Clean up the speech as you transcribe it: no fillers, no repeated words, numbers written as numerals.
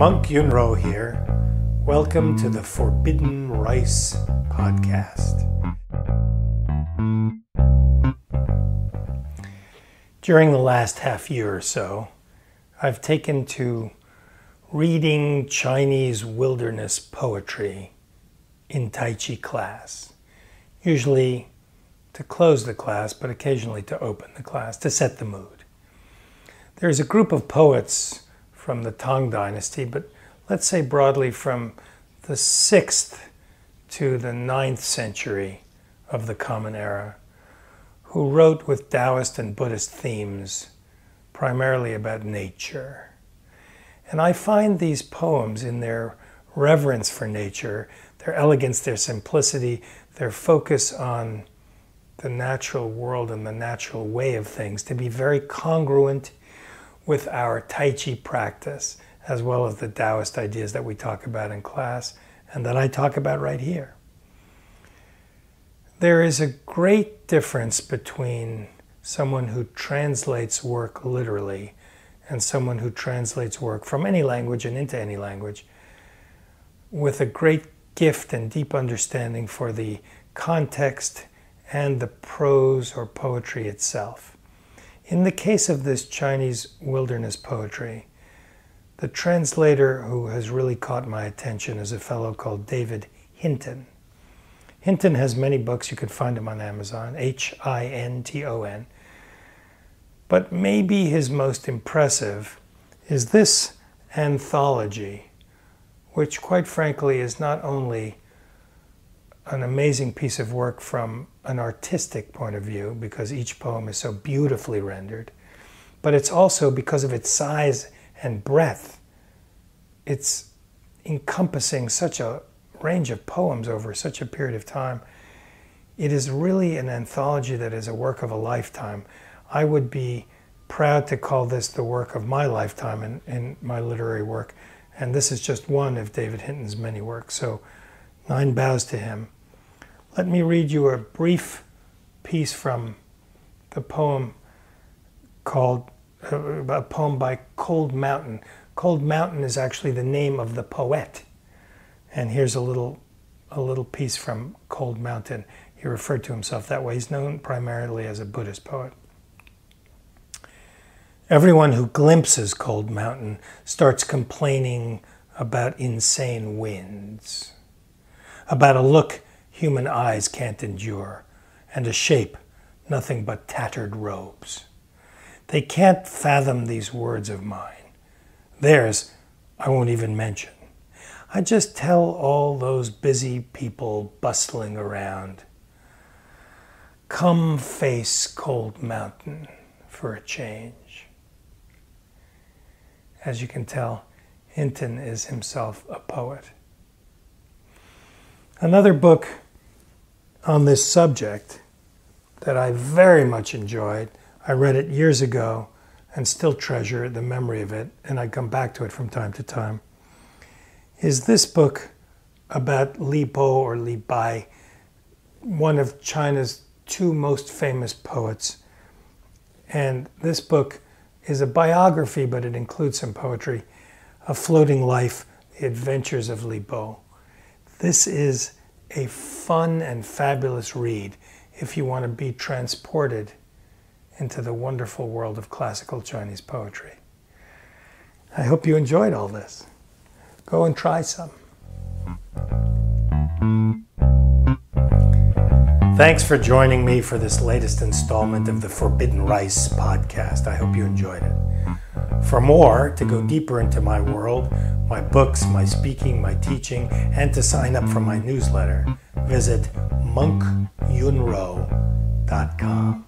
Monk Yunrou here. Welcome to the Forbidden Rice podcast. During the last half year or so, I've taken to reading Chinese wilderness poetry in Tai Chi class, usually to close the class, but occasionally to open the class, to set the mood. There's a group of poets from the Tang Dynasty, but let's say broadly from the 6th to the 9th century of the Common Era, who wrote with Taoist and Buddhist themes, primarily about nature. And I find these poems, in their reverence for nature, their elegance, their simplicity, their focus on the natural world and the natural way of things, to be very congruent with our Tai Chi practice, as well as the Taoist ideas that we talk about in class and that I talk about right here. There is a great difference between someone who translates work literally and someone who translates work from any language and into any language with a great gift and deep understanding for the context and the prose or poetry itself. In the case of this Chinese wilderness poetry, the translator who has really caught my attention is a fellow called David Hinton. Hinton has many books. You can find him on Amazon, Hinton. But maybe his most impressive is this anthology, which quite frankly is not only an amazing piece of work from an artistic point of view, because each poem is so beautifully rendered, but it's also, because of its size and breadth, it's encompassing such a range of poems over such a period of time. It is really an anthology that is a work of a lifetime. I would be proud to call this the work of my lifetime in my literary work, and this is just one of David Hinton's many works, so 9 bows to him. Let me read you a brief piece from the poem called, a poem by Cold Mountain. Cold Mountain is actually the name of the poet. And here's a little piece from Cold Mountain. He referred to himself that way. He's known primarily as a Buddhist poet. Everyone who glimpses Cold Mountain starts complaining about insane winds, about a look human eyes can't endure, and a shape nothing but tattered robes. They can't fathom these words of mine. Theirs I won't even mention. I just tell all those busy people bustling around, come face Cold Mountain for a change. As you can tell, Hinton is himself a poet. Another book on this subject that I very much enjoyed, I read it years ago and still treasure the memory of it, and I come back to it from time to time, is this book about Li Bo or Li Bai, one of China's 2 most famous poets. And this book is a biography, but it includes some poetry, A Floating Life, The Adventures of Li Bo. This is a fun and fabulous read if you want to be transported into the wonderful world of classical Chinese poetry. I hope you enjoyed all this. Go and try some. Thanks for joining me for this latest installment of the Forbidden Rice podcast. I hope you enjoyed it. For more, to go deeper into my world, my books, my speaking, my teaching, and to sign up for my newsletter, visit monkyunrou.com.